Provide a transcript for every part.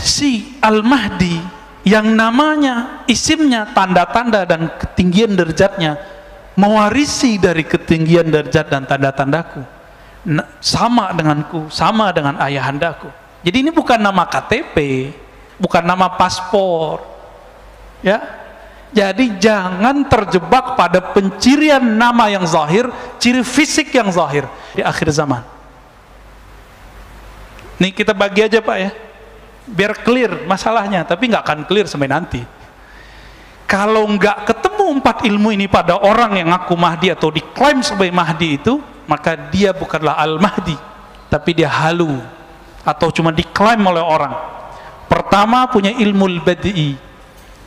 si Al-Mahdi yang namanya, isimnya, tanda-tanda dan ketinggian derajatnya mewarisi dari ketinggian derajat dan tanda-tandaku, sama denganku, sama dengan ayahandaku. Jadi ini bukan nama KTP, bukan nama paspor, ya. Jadi jangan terjebak pada pencirian nama yang zahir, ciri fisik yang zahir di akhir zaman. Nih kita bagi aja Pak ya, biar clear masalahnya, tapi nggak akan clear sampai nanti. Kalau nggak ketemu 4 ilmu ini pada orang yang ngaku Mahdi atau diklaim sebagai Mahdi itu, maka dia bukanlah Al-Mahdi, tapi dia halu atau cuma diklaim oleh orang. Pertama punya ilmu al-badi,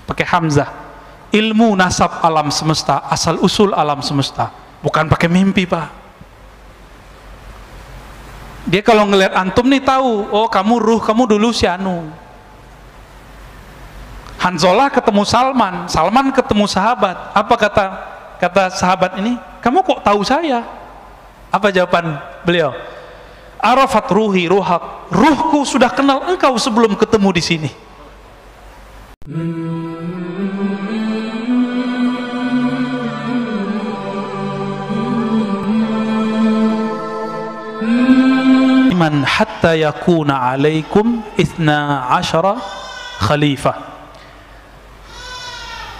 pakai hamzah, ilmu nasab alam semesta, asal usul alam semesta, bukan pakai mimpi Pak. Dia kalau ngelihat antum nih tahu, oh kamu ruh, kamu dulu si anu. Hanzalah ketemu Salman, Salman ketemu sahabat. Apa kata sahabat ini? Kamu kok tahu saya? Apa jawaban beliau? Arafat ruhi ruhak, ruhku sudah kenal engkau sebelum ketemu di sini. Iman hatta yakuna alaikum 12 khalifah.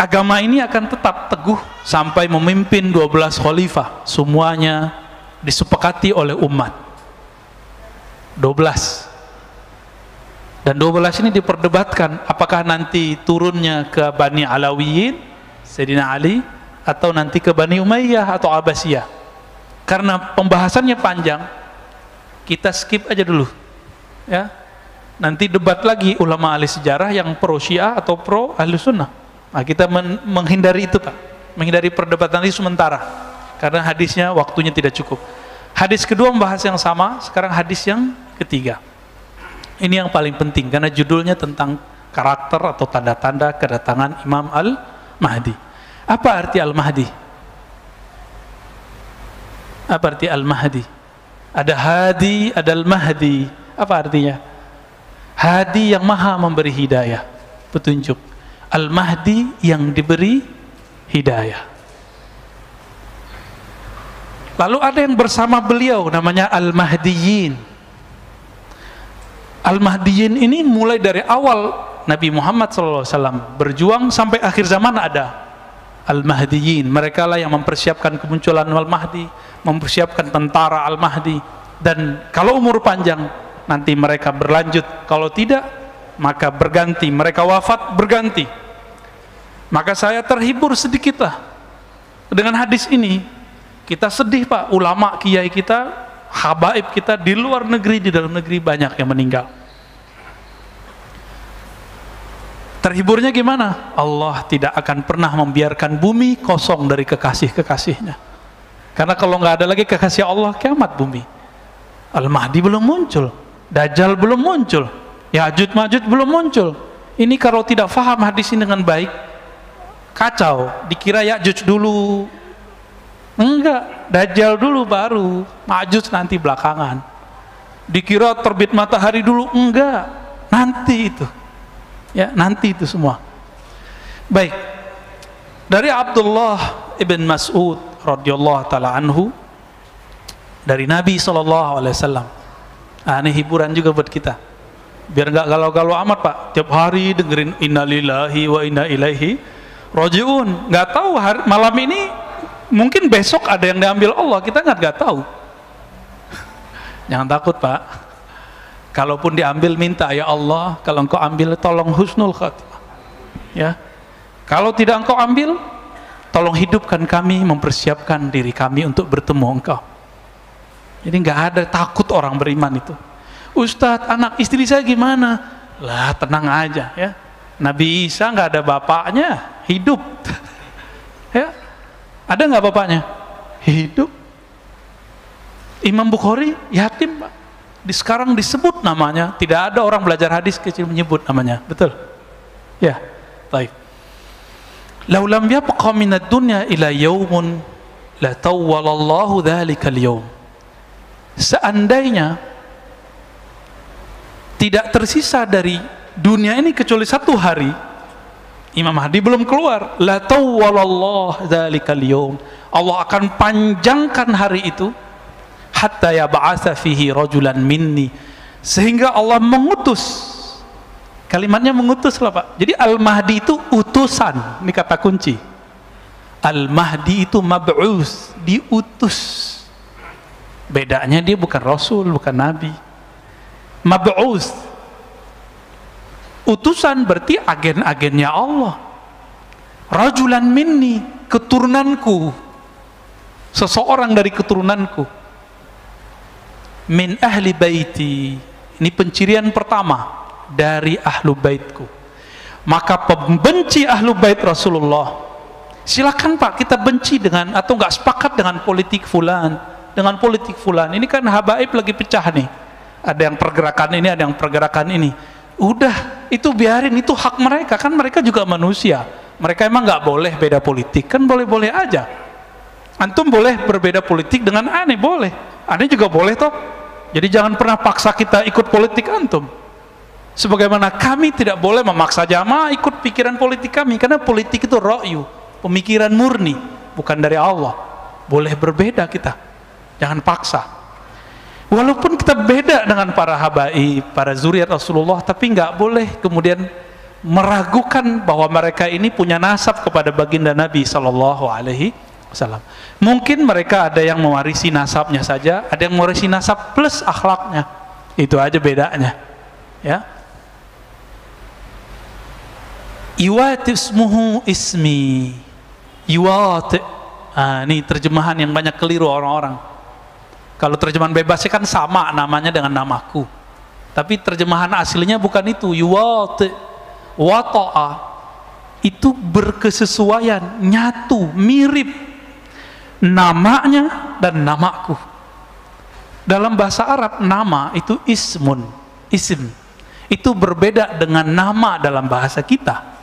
Agama ini akan tetap teguh sampai memimpin 12 khalifah, semuanya disepakati oleh umat. 12. Dan 12 ini diperdebatkan apakah nanti turunnya ke Bani Alawiyin, Sayyidina Ali, atau nanti ke Bani Umayyah atau Abbasiyah. Karena pembahasannya panjang, kita skip aja dulu ya. Nanti debat lagi ulama ahli sejarah yang pro Syiah atau pro ahli sunnah. Nah, kita menghindari itu Pak, menghindari perdebatan ini sementara karena hadisnya waktunya tidak cukup. Hadis kedua membahas yang sama, sekarang hadis yang ketiga. Ini yang paling penting karena judulnya tentang karakter atau tanda-tanda kedatangan Imam Al-Mahdi. Apa arti Al-Mahdi? Apa arti Al-Mahdi? Ada hadi, ada Al-Mahdi. Apa artinya? Hadi yang maha memberi hidayah, petunjuk. Al-Mahdi yang diberi hidayah. Lalu ada yang bersama beliau namanya Al-Mahdiyin. Al-Mahdiyin ini mulai dari awal Nabi Muhammad SAW berjuang sampai akhir zaman ada Al-Mahdiyin. Mereka lah yang mempersiapkan kemunculan Al-Mahdi, mempersiapkan tentara Al-Mahdi. Dan kalau umur panjang nanti mereka berlanjut, kalau tidak maka berganti, mereka wafat berganti. Maka saya terhibur sedikitlah dengan hadis ini. Kita sedih Pak, ulama kiai kita, habaib kita di luar negeri, di dalam negeri banyak yang meninggal. Terhiburnya gimana? Allah tidak akan pernah membiarkan bumi kosong dari kekasih-kekasihnya. Karena kalau nggak ada lagi kekasih Allah, kiamat bumi. Al-Mahdi belum muncul, Dajjal belum muncul, Ya'juj Ma'juj belum muncul. Ini kalau tidak faham hadis ini dengan baik, kacau. Dikira Ya'juj dulu, enggak, Dajjal dulu baru, Ma'juj nanti belakangan. Dikira terbit matahari dulu, enggak, nanti itu ya, nanti itu semua. Baik, dari Abdullah ibn Mas'ud radhiyallahu taala anhu, dari Nabi SAW. Nah, ini hiburan juga buat kita, biar nggak galau-galau amat Pak, tiap hari dengerin innalillahi wa inna ilaihi rajiun. Nggak tahu malam ini mungkin besok ada yang diambil Allah, kita nggak tahu. Jangan takut Pak, kalaupun diambil minta, ya Allah kalau engkau ambil tolong husnul khatimah ya, kalau tidak engkau ambil tolong hidupkan kami, mempersiapkan diri kami untuk bertemu engkau. Jadi nggak ada takut orang beriman itu. Ustadz, anak istri saya gimana? Lah tenang aja ya, Nabi Isa nggak ada bapaknya, hidup ya. Ada nggak bapaknya? Hidup. Imam Bukhari yatim Pak, sekarang disebut namanya, tidak ada orang belajar hadis kecil menyebut namanya, betul ya. Baik, lau lam yabqa minad dunya ila yaumun la tawwalallahu dhalikal yaum. Seandainya tidak tersisa dari dunia ini kecuali 1 hari Imam Mahdi belum keluar. La tawwalallah dzalikal yaum. Allah akan panjangkan hari itu hatta yab'atsa fihi rajulan minni, sehingga Allah mengutus. Kalimatnya mengutus lah Pak. Jadi Al-Mahdi itu utusan, ini kata kunci. Al-Mahdi itu mab'us, diutus. Bedanya dia bukan Rasul, bukan Nabi. Mab'us, utusan berarti agen-agennya Allah. Rajulan minni, keturunanku, seseorang dari keturunanku. Min ahli baiti, ini pencirian pertama dari ahlu baitku. Maka pembenci ahlu bait Rasulullah, silakan Pak, kita benci dengan atau nggak sepakat dengan politik fulan, dengan politik fulan. Ini kan habaib lagi pecah nih, ada yang pergerakan ini, ada yang pergerakan ini. Udah, itu biarin, itu hak mereka, kan mereka juga manusia. Mereka emang nggak boleh beda politik, kan boleh-boleh aja. Antum boleh berbeda politik dengan aneh, boleh. Aneh juga boleh toh. Jadi jangan pernah paksa kita ikut politik antum. Sebagaimana kami tidak boleh memaksa jamaah ikut pikiran politik kami, karena politik itu ra'yu, pemikiran murni, bukan dari Allah. Boleh berbeda kita, jangan paksa. Walaupun kita beda dengan para habaib, para zuriat Rasulullah, tapi nggak boleh kemudian meragukan bahwa mereka ini punya nasab kepada baginda Nabi Sallallahu Alaihi Wasallam. Mungkin mereka ada yang mewarisi nasabnya saja, ada yang mewarisi nasab plus akhlaknya. Itu aja bedanya. Ya. Iwat ismuhu ismi. Iwat. Ini terjemahan yang banyak keliru orang-orang. Kalau terjemahan bebasnya kan sama namanya dengan namaku. Tapi terjemahan aslinya bukan itu. Iwat. Wata'a. Itu berkesesuaian, nyatu, mirip namanya dan namaku. Dalam bahasa Arab nama itu ismun, isim. Itu berbeda dengan nama dalam bahasa kita.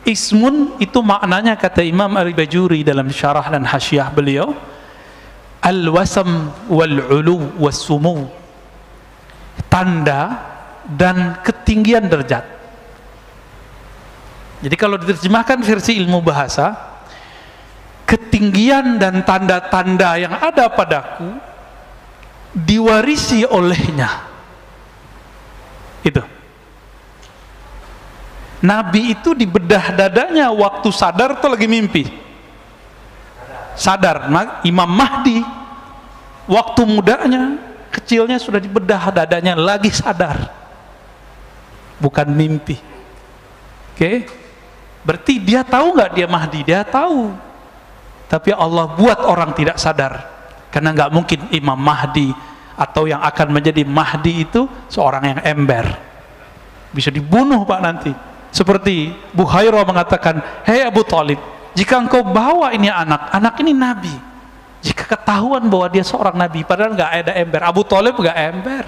Ismun itu maknanya, kata Imam Al-Bajuri dalam syarah dan hasyiah beliau, al-wasam wal-ulu was-sumu, tanda dan ketinggian derajat. Jadi kalau diterjemahkan versi ilmu bahasa, ketinggian dan tanda-tanda yang ada padaku diwarisi olehnya. Itu. Nabi itu dibedah dadanya waktu sadar atau lagi mimpi? Sadar. Imam Mahdi waktu mudanya, kecilnya sudah dibedah dadanya, lagi sadar, bukan mimpi. Oke? Berarti dia tahu nggak dia Mahdi? Dia tahu. Tapi Allah buat orang tidak sadar, karena nggak mungkin Imam Mahdi atau yang akan menjadi Mahdi itu seorang yang ember, bisa dibunuh Pak nanti. Seperti Buhairah mengatakan, hei Abu Talib, jika engkau bawa ini anak ini Nabi, jika ketahuan bahwa dia seorang Nabi, padahal nggak ada ember. Abu Talib nggak ember.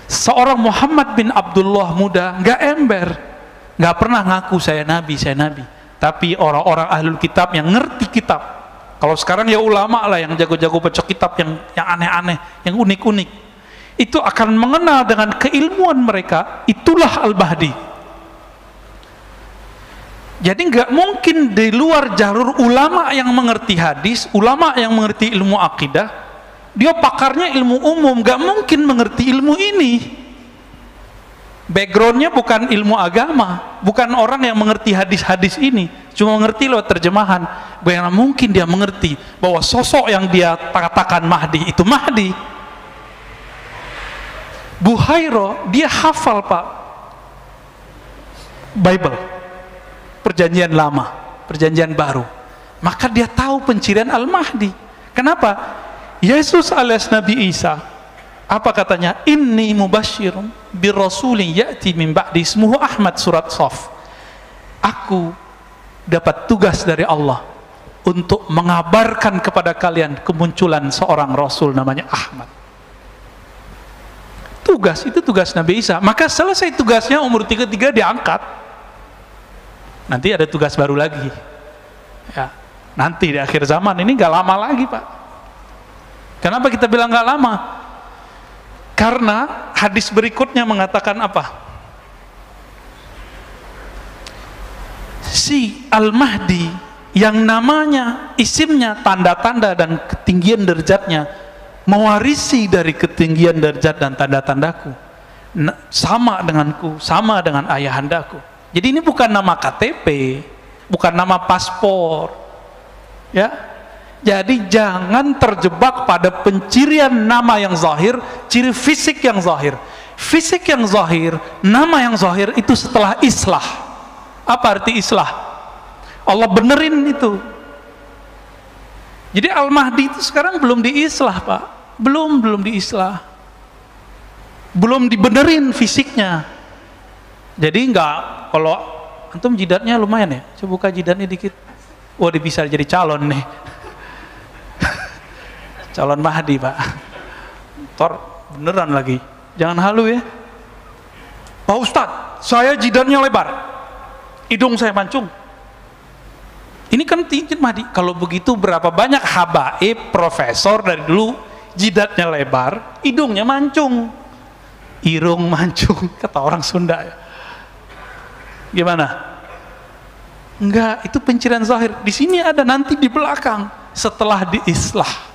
Seorang Muhammad bin Abdullah muda nggak ember, nggak pernah ngaku saya Nabi. Tapi orang-orang ahlul kitab yang ngerti kitab, kalau sekarang ya ulama lah yang jago-jago baca kitab, yang aneh-aneh, yang unik-unik, itu akan mengenal dengan keilmuan mereka, itulah Al-Mahdi. Jadi nggak mungkin di luar jalur ulama yang mengerti hadis, ulama yang mengerti ilmu akidah, dia pakarnya ilmu umum, nggak mungkin mengerti ilmu ini. Backgroundnya bukan ilmu agama, bukan orang yang mengerti hadis-hadis ini, cuma mengerti lewat terjemahan. Bagaimana mungkin dia mengerti bahwa sosok yang dia katakan Mahdi itu Mahdi? Buhairah dia hafal Pak Bible, perjanjian lama, perjanjian baru, maka dia tahu pencirian Al-Mahdi. Kenapa? Yesus alias Nabi Isa, apa katanya? Inni mubasyirun birrasulin ya'ti min ba'di ismuhu Ahmad, surat Shaf. Aku dapat tugas dari Allah untuk mengabarkan kepada kalian kemunculan seorang rasul namanya Ahmad. Tugas itu tugas Nabi Isa. Maka selesai tugasnya umur 33 diangkat. Nanti ada tugas baru lagi. Ya, nanti di akhir zaman, ini gak lama lagi Pak. Kenapa kita bilang gak lama? Karena hadis berikutnya mengatakan apa? si Al-Mahdi yang namanya, isimnya, tanda-tanda dan ketinggian derajatnya mewarisi dari ketinggian derajat dan tanda-tandaku, sama denganku, sama dengan ayahandaku. Jadi ini bukan nama KTP, bukan nama paspor, ya. Jadi jangan terjebak pada pencirian nama yang zahir, ciri fisik yang zahir. Fisik yang zahir, nama yang zahir itu setelah islah. Apa arti islah? Allah benerin itu. Jadi Al-Mahdi itu sekarang belum diislah, Pak. Belum diislah. Belum dibenerin fisiknya. Jadi enggak, kalau antum jidatnya lumayan ya. Coba buka jidatnya dikit. Wah, dia bisa jadi calon nih. Calon Mahdi, Pak. Tor beneran lagi. Jangan halu ya. Pak Ustadz, saya jidatnya lebar, hidung saya mancung. Ini kan cincin Mahdi. Kalau begitu berapa banyak habaib, profesor dari dulu jidatnya lebar, hidungnya mancung, irung mancung, kata orang Sunda ya. Gimana? Enggak, itu pencirian zahir. Di sini ada, nanti di belakang setelah diislah.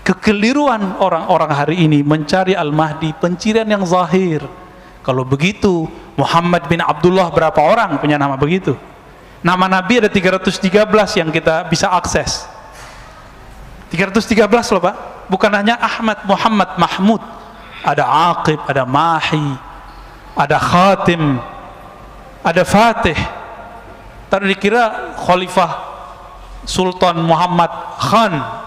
Kekeliruan orang-orang hari ini mencari Al-Mahdi pencirian yang zahir. Kalau begitu Muhammad bin Abdullah berapa orang punya nama begitu? Nama Nabi ada 313 yang kita bisa akses. 313 loh, Pak. Bukan hanya Ahmad, Muhammad, Mahmud. Ada Aqib, ada Mahi, ada Khatim, ada Fatih. Tadi dikira Khalifah Sultan Muhammad Khan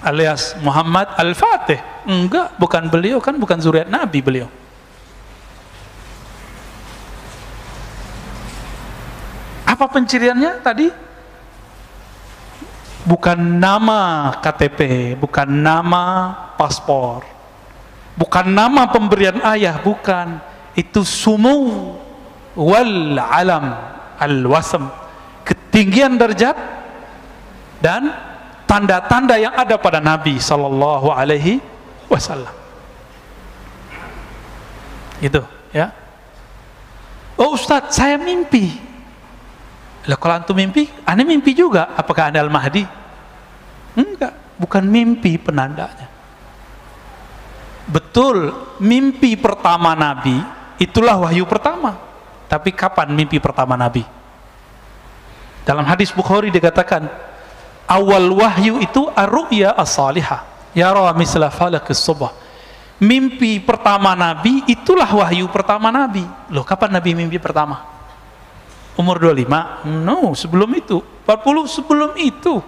alias Muhammad Al-Fatih. Enggak, bukan beliau, kan bukan zuriat Nabi beliau. Apa penciriannya tadi? Bukan nama KTP, bukan nama paspor, bukan nama pemberian ayah, bukan. Itu sumu wal alam al-wasam, ketinggian derajat dan tanda-tanda yang ada pada Nabi Sallallahu Alaihi Wasallam. Itu ya. Oh Ustadz, saya mimpi. Lah kalau antum mimpi, aneh mimpi juga. Apakah ada Al-Mahdi? Enggak, bukan mimpi penandanya. Betul, mimpi pertama Nabi itulah wahyu pertama. Tapi kapan mimpi pertama Nabi? Dalam hadis Bukhari dikatakan, awal wahyu itu ar-ru'ya as-salihah, yara misla falaqis subh. Mimpi pertama Nabi itulah wahyu pertama Nabi. Loh, kapan Nabi mimpi pertama? Umur 25? No, sebelum itu. 40 sebelum itu.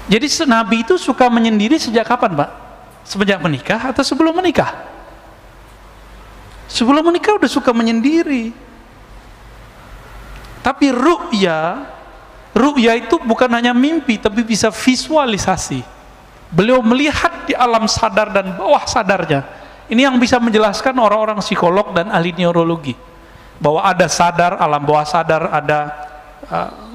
Jadi Nabi itu suka menyendiri sejak kapan, Pak? Sejak menikah atau sebelum menikah? Sebelum menikah udah suka menyendiri. Tapi ru'ya itu bukan hanya mimpi, tapi bisa visualisasi. Beliau melihat di alam sadar dan bawah sadarnya. Ini yang bisa menjelaskan orang-orang psikolog dan ahli neurologi, bahwa ada sadar, alam bawah sadar, ada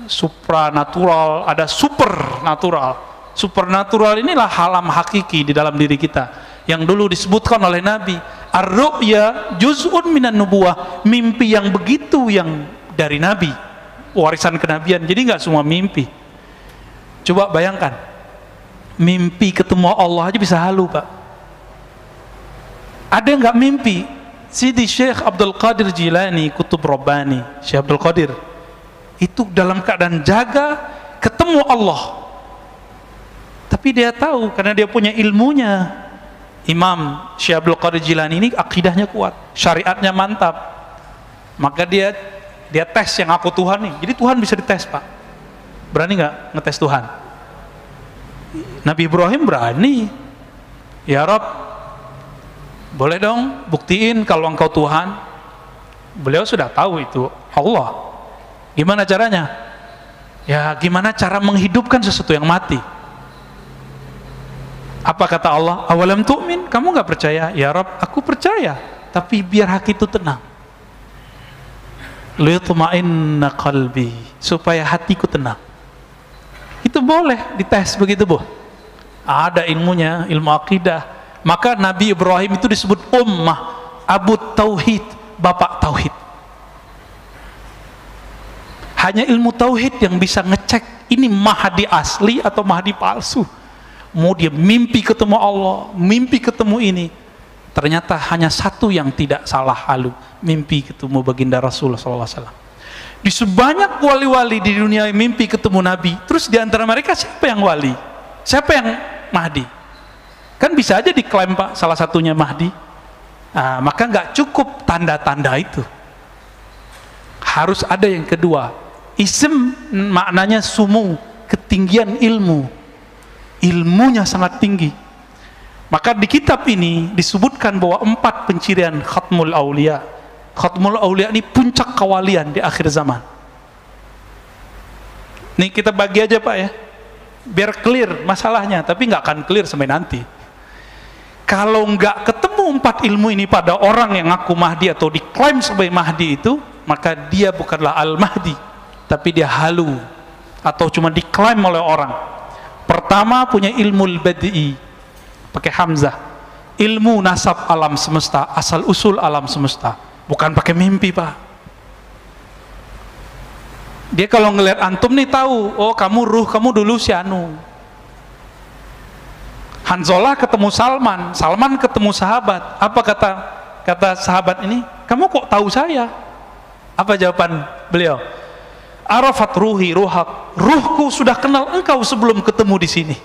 supranatural, ada supernatural. Supernatural inilah alam hakiki di dalam diri kita, yang dulu disebutkan oleh Nabi, ar-ru'ya juz'un minan nubuwah, mimpi yang begitu yang dari Nabi, warisan kenabian. Jadi nggak semua mimpi. Coba bayangkan, mimpi ketemu Allah aja bisa halu, Pak. Ada nggak mimpi? Sidi Syekh Abdul Qadir Jilani, Kutub Rabbani, Syekh Abdul Qadir itu dalam keadaan jaga ketemu Allah, tapi dia tahu karena dia punya ilmunya. Imam Syekh Abdul Qadir Jilani ini akidahnya kuat, syariatnya mantap, maka dia tes yang aku Tuhan nih. Jadi Tuhan bisa dites, Pak. Berani nggak ngetes Tuhan? Nabi Ibrahim berani. Ya Rabb, boleh dong buktiin kalau engkau Tuhan. Beliau sudah tahu itu Allah. Gimana caranya? Ya gimana cara menghidupkan sesuatu yang mati? Apa kata Allah? Awalam tu'min? Kamu nggak percaya? Ya Rabb, aku percaya, tapi biar hati itu tenang. Liyutma'inna qalbi, supaya hatiku tenang. Itu boleh dites begitu, Bu. Ada ilmunya, ilmu akidah. Maka Nabi Ibrahim itu disebut ummah, Abu Tauhid, bapak tauhid. Hanya ilmu tauhid yang bisa ngecek ini Mahdi asli atau Mahdi palsu. Mau dia mimpi ketemu Allah, mimpi ketemu ini, ternyata hanya satu yang tidak salah halu, mimpi ketemu baginda Rasulullah SAW. Di sebanyak wali-wali di dunia mimpi ketemu Nabi, terus di antara mereka siapa yang wali? Siapa yang Mahdi? Kan bisa aja diklaim Pak salah satunya Mahdi. Nah, maka nggak cukup tanda-tanda itu, harus ada yang kedua. Ism maknanya sumu, ketinggian ilmu. Ilmunya sangat tinggi. Maka di kitab ini disebutkan bahwa 4 pencirian Khatmul Aulia. Khatmul Aulia ini puncak kewalian di akhir zaman. Nih kita bagi aja Pak ya, biar clear masalahnya, tapi nggak akan clear sampai nanti. Kalau nggak ketemu 4 ilmu ini pada orang yang ngaku Mahdi atau diklaim sebagai Mahdi itu, maka dia bukanlah Al-Mahdi, tapi dia halu atau cuma diklaim oleh orang. Pertama punya ilmu al-badi'i, pakai hamzah, ilmu nasab alam semesta, asal usul alam semesta, bukan pakai mimpi Pak. Dia kalau ngelihat antum nih tahu, oh kamu ruh, kamu dulu si anu. Hanzalah ketemu Salman, Salman ketemu sahabat. Apa kata sahabat ini? Kamu kok tahu saya? Apa jawaban beliau? Arafat ruhi ruhak, ruhku sudah kenal engkau sebelum ketemu di sini.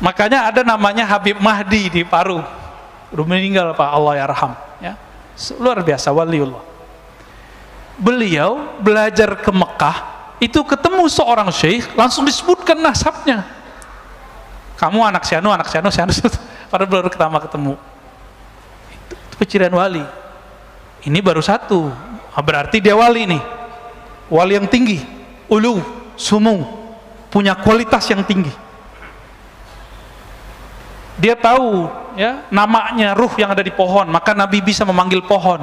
Makanya ada namanya Habib Mahdi di Paru. Udah meninggal Pak, Allah yarham ya. Luar biasa waliullah. Beliau belajar ke Mekah, itu ketemu seorang syekh, langsung disebutkan nasabnya. Kamu anak si anu, padahal baru pertama ketemu. Itu pencirian wali. Ini baru satu. Berarti dia wali nih, wali yang tinggi, ulu, sumu, punya kualitas yang tinggi. Dia tahu ya namanya ruh yang ada di pohon, maka Nabi bisa memanggil pohon,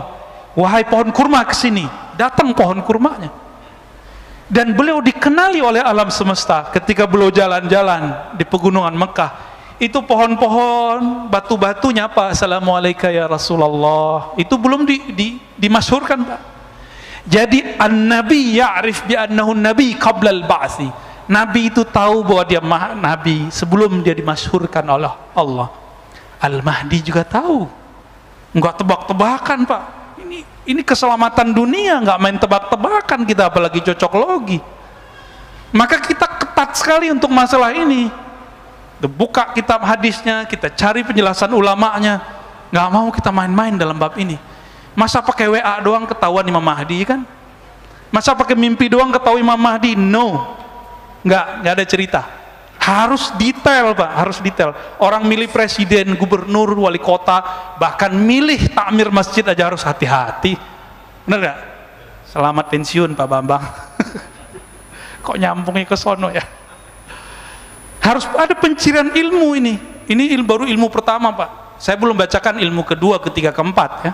wahai pohon kurma kesini, datang pohon kurmanya. Dan beliau dikenali oleh alam semesta ketika beliau jalan-jalan di pegunungan Mekah. Itu pohon-pohon, batu-batunya apa? Assalamualaikum ya Rasulullah. Itu belum dimasyhurkan Pak. Jadi an-nabi ya'rif bi annahu nabi qabla al-ba'thi. Nabi itu tahu bahwa dia nabi sebelum dia dimasyhurkan oleh Allah. Al-Mahdi juga tahu. Enggak tebak-tebakan Pak. Ini keselamatan dunia, enggak main tebak-tebakan kita, apalagi cocok logi. Maka kita ketat sekali untuk masalah ini. Buka kitab hadisnya, kita cari penjelasan ulamanya. Enggak mau kita main-main dalam bab ini. Masa pakai WA doang ketahuan Imam Mahdi kan? Masa pakai mimpi doang ketahuan Imam Mahdi? No, nggak ada cerita. Harus detail Pak, harus detail. Orang milih presiden, gubernur, wali kota, bahkan milih takmir masjid aja harus hati-hati. Bener nggak? Selamat pensiun Pak Bambang. Kok nyambungnya ke sono ya? Harus ada pencirian ilmu ini. Ini baru ilmu pertama Pak. Saya belum bacakan ilmu kedua, ketiga, keempat ya.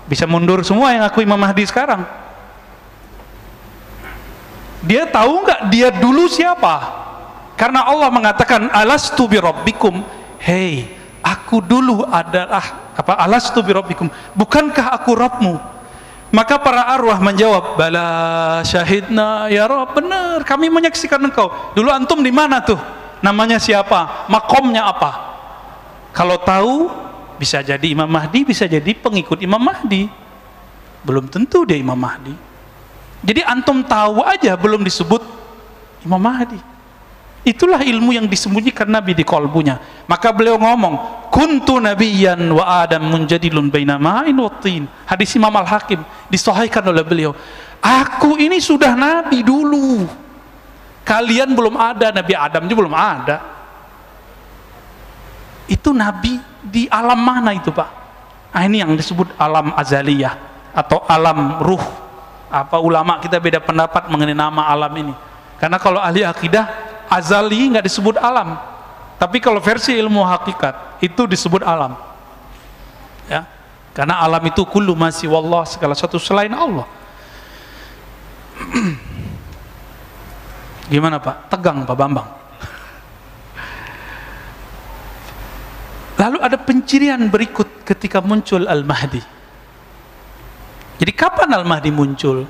Bisa mundur semua yang aku Imam Mahdi sekarang. Dia tahu nggak dia dulu siapa? Karena Allah mengatakan alastu bi rabbikum. Hei, aku dulu adalah apa? Alastu bi rabbikum. Bukankah aku Rabbmu? Maka para arwah menjawab, bala syahidna ya Rabb, benar kami menyaksikan engkau. Dulu antum di mana tuh? Namanya siapa? Makomnya apa? Kalau tahu, bisa jadi Imam Mahdi, bisa jadi pengikut Imam Mahdi. Belum tentu dia Imam Mahdi. Jadi antum tahu aja belum disebut Imam Mahdi. Itulah ilmu yang disembunyikan Nabi di kolbunya. Maka beliau ngomong, kuntu nabiyyan wa adam munjadilun baina ma'in wa tin. Hadis Imam Al-Hakim disahihkan oleh beliau. Aku ini sudah nabi dulu. Kalian belum ada, Nabi Adam juga belum ada. Itu nabi di alam mana itu Pak? Nah, ini yang disebut alam azaliyah atau alam ruh. Apa ulama kita beda pendapat mengenai nama alam ini. Karena kalau ahli akidah azali nggak disebut alam, tapi kalau versi ilmu hakikat itu disebut alam. Ya, karena alam itu kullu ma siwallah, segala sesuatu selain Allah. Gimana Pak? Tegang Pak Bambang. Lalu ada pencirian berikut ketika muncul Al-Mahdi. Jadi kapan Al-Mahdi muncul?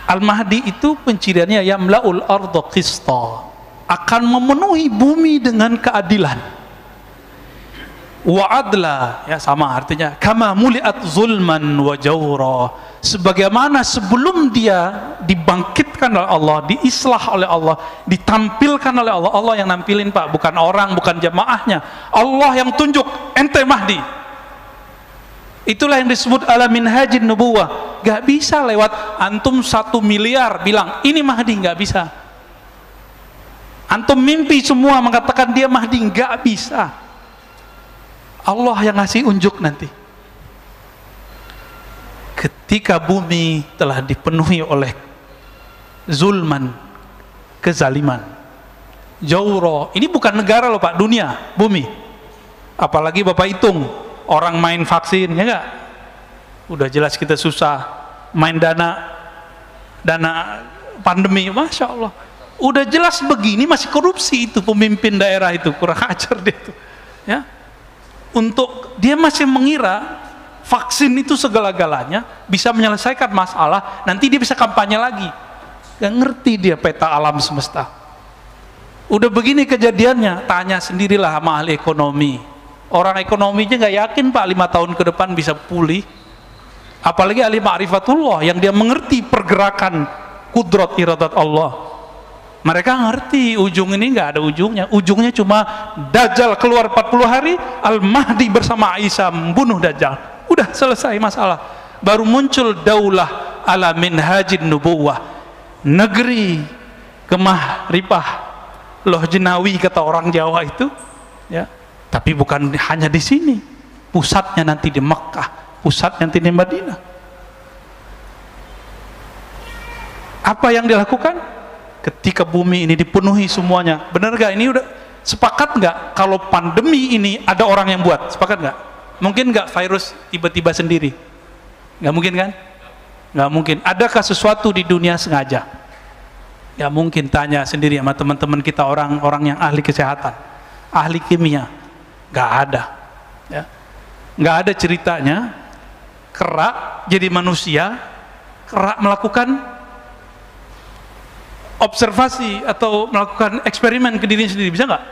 Al-Mahdi itu penciriannya yamla'ul arda qista, akan memenuhi bumi dengan keadilan. Wa adla, ya sama artinya, kama muliat zulman wa jawra, sebagaimana sebelum dia dibangkitkan oleh Allah, diislah oleh Allah, ditampilkan oleh Allah. Allah yang nampilin Pak, bukan orang, bukan jamaahnya. Allah yang tunjuk, ente Mahdi. Itulah yang disebut ala minhajin nubuwah. Gak bisa lewat antum 1 miliar bilang ini Mahdi, gak bisa. Antum mimpi semua mengatakan dia Mahdi, gak bisa. Allah yang ngasih unjuk nanti. Ketika bumi telah dipenuhi oleh zulman, kezaliman, jawro, ini bukan negara loh Pak, dunia, bumi. Apalagi Bapak hitung orang main vaksin, ya enggak? Udah jelas kita susah, main dana pandemi, Masya Allah. Udah jelas begini masih korupsi itu pemimpin daerah itu, kurang ajar dia itu. Ya, untuk dia masih mengira vaksin itu segala-galanya bisa menyelesaikan masalah, nanti dia bisa kampanye lagi. Gak ngerti dia peta alam semesta. Udah begini kejadiannya, tanya sendirilah sama ahli ekonomi. Orang ekonominya gak yakin Pak 5 tahun ke depan bisa pulih. Apalagi ahli ma'rifatullah yang dia mengerti pergerakan kudrat iradat Allah. Mereka ngerti ujung ini gak ada ujungnya. Ujungnya cuma Dajjal keluar 40 hari, Al-Mahdi bersama Isa membunuh Dajjal. Udah selesai masalah. Baru muncul daulah ala minhajin nubuwah, negeri kemah ripah loh jenawi kata orang Jawa itu, ya. Tapi bukan hanya di sini, pusatnya nanti di Mekah, pusatnya nanti di Madinah. Apa yang dilakukan ketika bumi ini dipenuhi semuanya? Benar gak ini? Udah sepakat gak kalau pandemi ini ada orang yang buat? Sepakat gak? Mungkin gak virus tiba-tiba sendiri? Gak mungkin kan? Gak mungkin. Adakah sesuatu di dunia sengaja? Gak mungkin. Tanya sendiri sama teman-teman kita, orang-orang yang ahli kesehatan, ahli kimia. Gak ada, ya. Gak ada ceritanya kera jadi manusia, kera melakukan observasi atau melakukan eksperimen ke dirinya sendiri. Bisa nggak?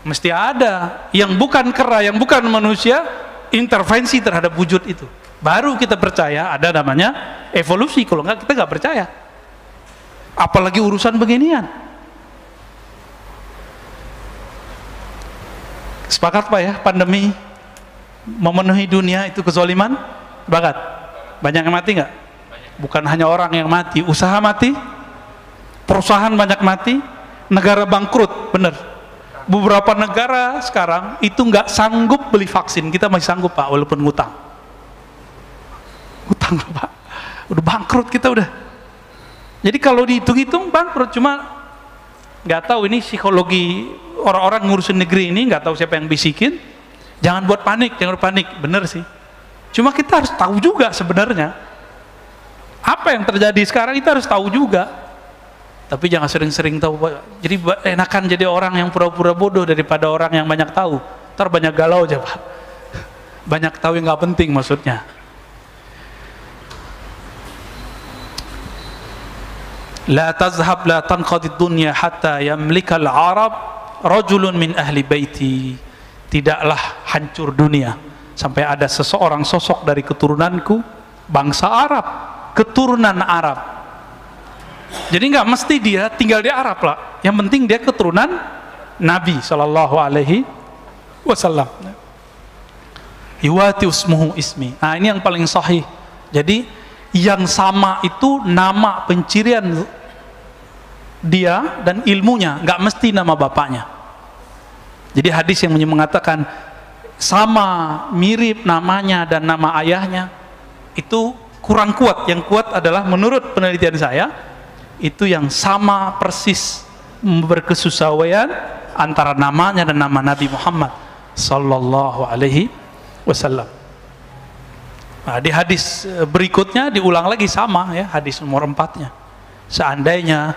Mesti ada yang bukan kera, yang bukan manusia, intervensi terhadap wujud itu. Baru kita percaya ada namanya evolusi. Kalau nggak, kita nggak percaya. Apalagi urusan beginian. Sepakat Pak ya, pandemi memenuhi dunia itu kezaliman? Sepakat? Banyak yang mati nggak? Bukan hanya orang yang mati, usaha mati, perusahaan banyak mati, negara bangkrut, bener. Beberapa negara sekarang itu nggak sanggup beli vaksin, kita masih sanggup Pak, walaupun ngutang. Utang Pak, udah bangkrut kita udah. Jadi kalau dihitung-hitung bangkrut, cuma nggak tahu ini psikologi orang-orang ngurusin negeri ini, nggak tahu siapa yang bisikin. Jangan buat panik, jangan panik, bener sih. Cuma kita harus tahu juga sebenarnya apa yang terjadi sekarang, kita harus tahu juga. Tapi jangan sering-sering tahu. Jadi enakan jadi orang yang pura-pura bodoh daripada orang yang banyak tahu. Ntar banyak galau aja Pak. Banyak tahu yang nggak penting maksudnya. La tazhab la tanqadid dunya hatta yamlikal Arab rajulun min ahli baiti. Tidaklah hancur dunia sampai ada seseorang sosok dari keturunanku, bangsa Arab, keturunan Arab. Jadi nggak mesti dia tinggal di Arab lah, yang penting dia keturunan Nabi Shallallahu Alaihi Wasallam. Yuwati usmuhu ismi. Nah ini yang paling sahih. Jadi yang sama itu nama pencirian dia dan ilmunya, nggak mesti nama bapaknya. Jadi hadis yang mengatakan sama mirip namanya dan nama ayahnya itu kurang kuat. Yang kuat adalah menurut penelitian saya itu yang sama persis berkesesuaian antara namanya dan nama Nabi Muhammad Sallallahu Alaihi Wasallam. Nah, di hadis berikutnya diulang lagi sama ya, hadis nomor 4-nya. Seandainya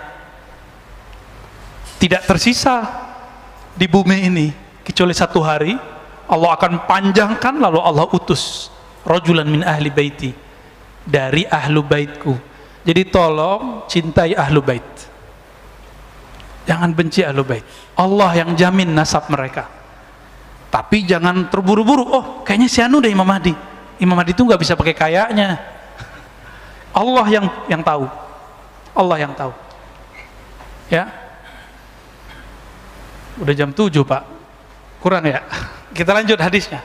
tidak tersisa di bumi ini kecuali 1 hari, Allah akan panjangkan, lalu Allah utus rajulan min ahli baiti, dari ahlu baitku, Jadi tolong cintai ahlu bait, jangan benci ahlu bait. Allah yang jamin nasab mereka. Tapi jangan terburu-buru, oh kayaknya si anu deh Imam Mahdi. Imam Mahdi itu nggak bisa pakai kayaknya. Allah yang tahu. Allah yang tahu. Ya. Udah jam 7 Pak. Kurang ya? Kita lanjut hadisnya.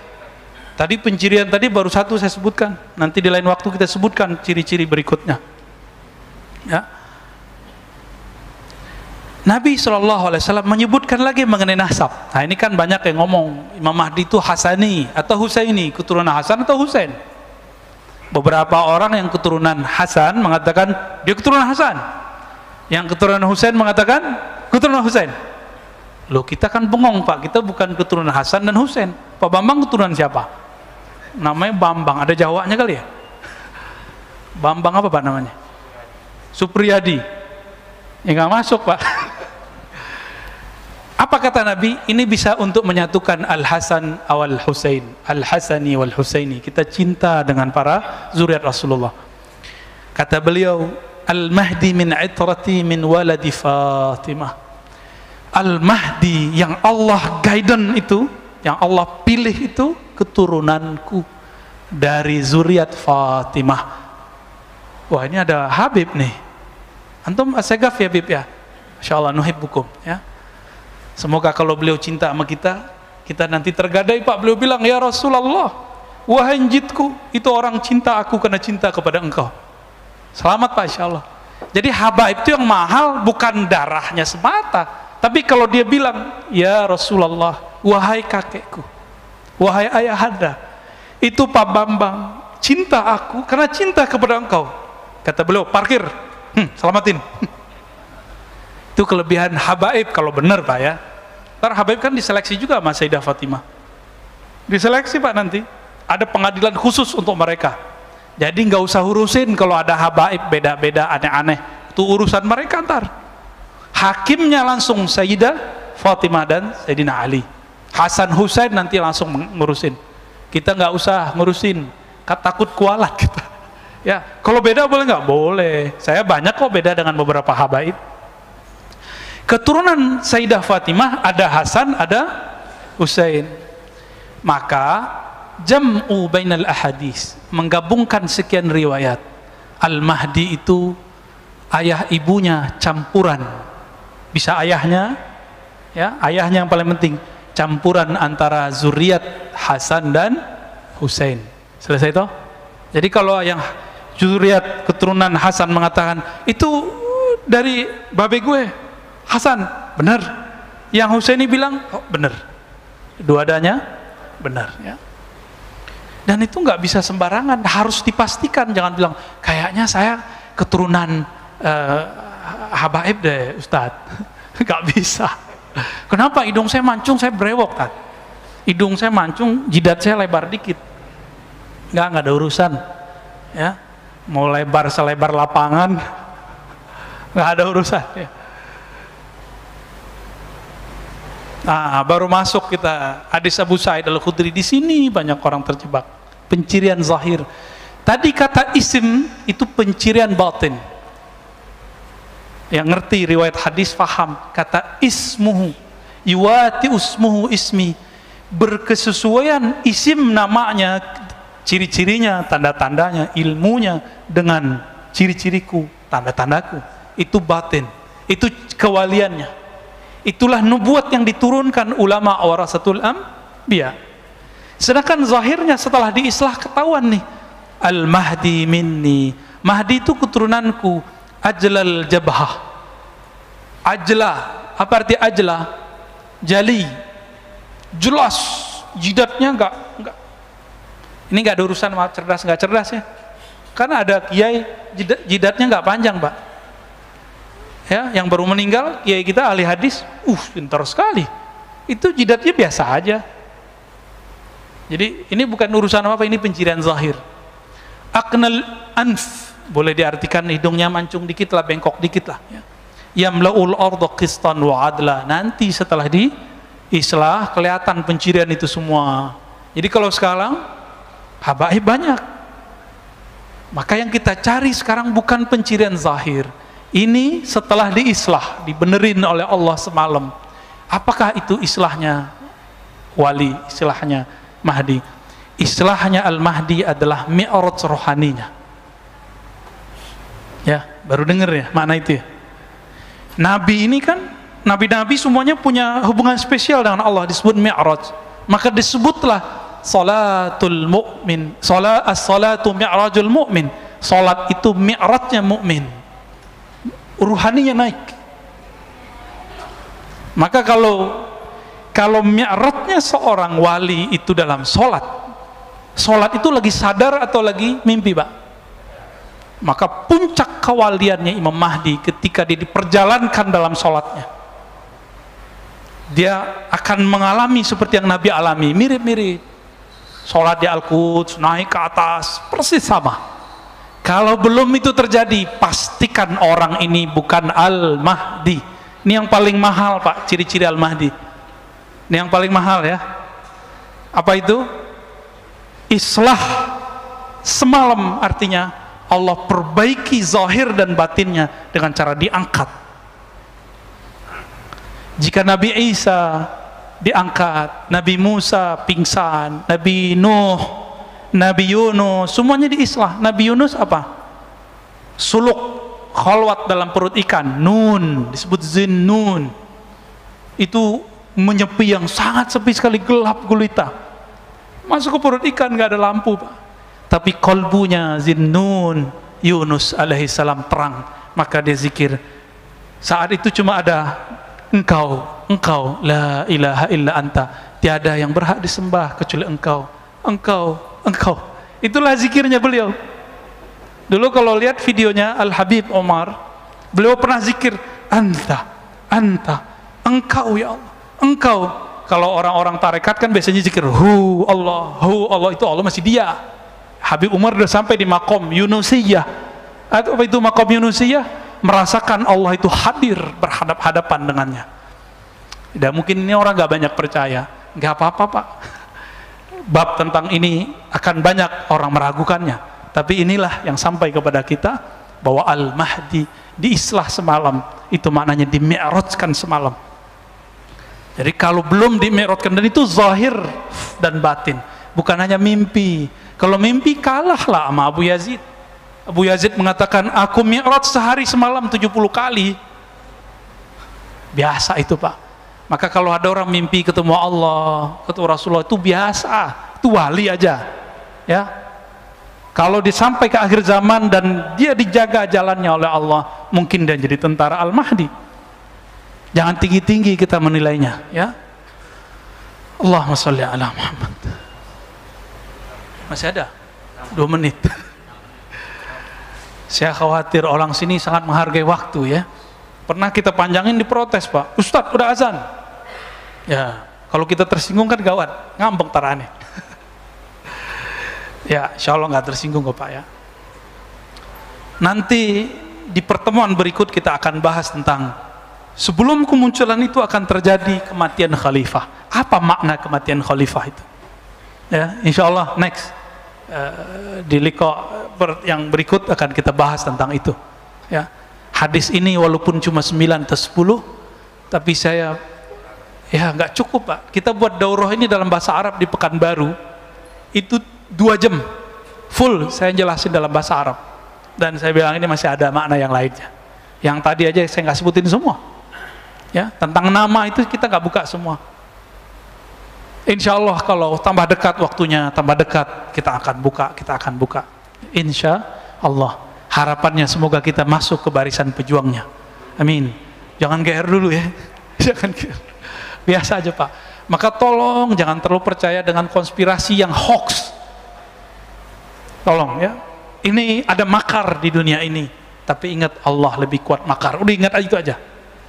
Tadi pencirian tadi baru satu saya sebutkan. Nanti di lain waktu kita sebutkan ciri-ciri berikutnya. Ya. Nabi SAW menyebutkan lagi mengenai nasab. Nah ini kan banyak yang ngomong Imam Mahdi itu Hasani atau Husaini, keturunan Hasan atau Husain. Beberapa orang yang keturunan Hasan mengatakan dia keturunan Hasan, yang keturunan Husain mengatakan keturunan Husain. Loh kita kan bengong Pak, kita bukan keturunan Hasan dan Husain. Pak Bambang keturunan siapa? Namanya Bambang, ada Jawanya kali ya? Bambang apa Pak namanya? Supriyadi. Ya nggak masuk Pak. Apa kata Nabi? Ini bisa untuk menyatukan Al-Hasan wal Husain, Al-Hasani wal Husaini. Kita cinta dengan para zuriat Rasulullah. Kata beliau, Al-Mahdi min itrati min waladi Fatimah. Al-Mahdi yang Allah guidance itu, yang Allah pilih itu keturunanku dari zuriat Fatimah. Wah ini ada Habib nih. Antum asegaf ya Habib ya. Insyaallah nuhibbukum ya. Semoga kalau beliau cinta sama kita, kita nanti tergadai Pak. Beliau bilang, ya Rasulullah, wahai jidku, itu orang cinta aku karena cinta kepada engkau. Selamat Pak insyaallah. Jadi habaib itu yang mahal bukan darahnya semata, tapi kalau dia bilang, ya Rasulullah, wahai kakekku, wahai ayahanda, itu Pak Bambang cinta aku karena cinta kepada engkau. Kata beliau, parkir, selamatin. Itu kelebihan habaib kalau benar Pak ya. Ntar habaib kan diseleksi juga sama Sayyidah Fatimah. Diseleksi Pak nanti. Ada pengadilan khusus untuk mereka. Jadi nggak usah urusin kalau ada habaib beda-beda aneh-aneh. Itu urusan mereka ntar. Hakimnya langsung Sayyidah Fatimah dan Sayyidina Ali. Hasan Husain nanti langsung ngurusin. Kita nggak usah ngurusin. Takut kualat kita. Ya, kalau beda boleh nggak? Boleh. Saya banyak kok beda dengan beberapa habaib. Keturunan Sayyidah Fatimah ada Hasan, ada Husain. Maka jam'u bainal ahadis, menggabungkan sekian riwayat. Al-Mahdi itu ayah ibunya campuran. Bisa ayahnya, ya, ayahnya yang paling penting, campuran antara zuriat Hasan dan Husain. Selesai toh? Jadi kalau yang zuriat keturunan Hasan mengatakan itu dari babe gue Hasan, benar. Yang Husaini bilang, oh benar. Dua-duanya benar ya. Dan itu nggak bisa sembarangan, harus dipastikan. Jangan bilang, kayaknya saya keturunan habaib deh Ustadz. Nggak bisa. Kenapa? Hidung saya mancung, saya brewok kan. Hidung saya mancung, jidat saya lebar dikit. Nggak ada urusan. Ya, mau lebar selebar lapangan, nggak ada urusan. Ya. Nah, baru masuk kita hadis Abu Sa'id Al-Khudri. Di sini banyak orang terjebak. Pencirian zahir. Tadi kata isim itu pencirian batin. Yang ngerti riwayat hadis faham. Kata ismuhu yuwati usmuhu ismi, berkesesuaian isim namanya, ciri-cirinya, tanda-tandanya, ilmunya dengan ciri-ciriku, tanda-tandaku. Itu batin. Itu kewaliannya. Itulah nubuat yang diturunkan ulama warasatul anbiya. Sedangkan zahirnya setelah diislah ketahuan nih, Al-Mahdi minni. Mahdi itu keturunanku. Ajlal jabhah. Ajla, apa arti ajla? Jali. Jelas, jidatnya enggak. Ini enggak ada urusan sama cerdas enggak cerdas ya. Karena ada kiai jidatnya enggak panjang, Pak. Ya, yang baru meninggal kiai kita ahli hadis, pintar sekali. Itu jidatnya biasa aja. Jadi ini bukan urusan apa, ini pencirian zahir. Aqnal anf, boleh diartikan hidungnya mancung dikit lah, bengkok dikit lah. Ya. Yamlaul arda qistan wa adla. Nanti setelah diislah kelihatan pencirian itu semua. Jadi kalau sekarang habaib banyak. Maka yang kita cari sekarang bukan pencirian zahir. Ini setelah diislah, dibenerin oleh Allah semalam. Apakah itu islahnya wali, islahnya Mahdi? Islahnya Al-Mahdi adalah mi'raj rohaninya. Ya, baru dengar ya makna itu ya. Nabi ini kan, nabi-nabi semuanya punya hubungan spesial dengan Allah, disebut mi'raj. Maka disebutlah salatul mu'min, as-salatu mi'rajul mu'min. Salat itu mi'rajnya mukmin, ruhaninya naik. Maka kalau mi'rajnya seorang wali itu dalam salat itu lagi sadar atau lagi mimpi, Pak? Maka puncak kewaliannya Imam Mahdi ketika dia diperjalankan dalam salatnya, dia akan mengalami seperti yang Nabi alami, mirip-mirip. Salat di Al-Quds, naik ke atas, persis sama. Kalau belum itu terjadi, pastikan orang ini bukan Al-Mahdi. Ini yang paling mahal, Pak, ciri-ciri Al-Mahdi. Ini yang paling mahal ya. Apa itu? Islah semalam, artinya Allah perbaiki zahir dan batinnya dengan cara diangkat. Jika Nabi Isa diangkat, Nabi Musa pingsan, Nabi Nuh, Nabi Yunus, semuanya diislah. Nabi Yunus apa? Suluk, khalwat dalam perut ikan, nun, disebut zinnun. Itu menyepi yang sangat sepi sekali, gelap gulita. Masuk ke perut ikan, gak ada lampu, Pak. Tapi kolbunya zinnun, Yunus alaihissalam terang. Maka dia zikir. Saat itu cuma ada engkau, la ilaha illa anta. Tiada yang berhak disembah kecuali engkau. Engkau. Itulah zikirnya beliau. Dulu kalau lihat videonya Al-Habib Omar, beliau pernah zikir anta, engkau ya Allah, engkau. Kalau orang-orang tarekat kan biasanya zikir hu Allah, itu Allah masih dia. Habib Umar sudah sampai di makom Yunusiyah. Atau apa itu makom Yunusiyah? Merasakan Allah itu hadir berhadap-hadapan dengannya. Dan mungkin ini orang gak banyak percaya. Gak apa-apa, Pak. Bab tentang ini akan banyak orang meragukannya, tapi inilah yang sampai kepada kita bahwa Al-Mahdi diislah semalam, itu maknanya dimi'rajkan semalam. Jadi kalau belum dimi'rajkan, dan itu zahir dan batin, bukan hanya mimpi. Kalau mimpi kalahlah sama Abu Yazid. Abu Yazid mengatakan aku mi'raj sehari semalam 70 kali. Biasa itu, Pak. Maka kalau ada orang mimpi ketemu Allah, ketemu Rasulullah, itu biasa, itu wali aja, ya. Kalau disampai ke akhir zaman dan dia dijaga jalannya oleh Allah, mungkin dia jadi tentara Al-Mahdi. Jangan tinggi-tinggi kita menilainya, ya. Allahumma sholli ala Muhammad. Masih ada 2 menit. Saya khawatir orang sini sangat menghargai waktu, ya. Pernah kita panjangin, diprotes, Pak. Ustadz udah azan. Ya, kalau kita tersinggung kan gawat, ngambek tarane. Ya, insya Allah nggak tersinggung kok, Pak, ya. Nanti di pertemuan berikut kita akan bahas tentang sebelum kemunculan itu akan terjadi kematian khalifah. Apa makna kematian khalifah itu? Ya, insya Allah next di liqa yang berikut akan kita bahas tentang itu. Ya, hadis ini walaupun cuma 9 atau 10, tapi saya nggak cukup, Pak. Kita buat daurah ini dalam bahasa Arab di Pekanbaru itu 2 jam full saya jelasin dalam bahasa Arab, dan saya bilang ini masih ada makna yang lainnya. Yang tadi aja saya nggak sebutin semua, ya. Tentang nama itu kita nggak buka semua. Insya Allah kalau tambah dekat waktunya, tambah dekat, kita akan buka. Insya Allah. Harapannya semoga kita masuk ke barisan pejuangnya. Amin. Jangan GR dulu ya. Jangan GR. Biasa aja, Pak. Maka tolong jangan terlalu percaya dengan konspirasi yang hoax. Tolong ya. Ini ada makar di dunia ini, tapi ingat Allah lebih kuat makar. Udah ingat itu aja.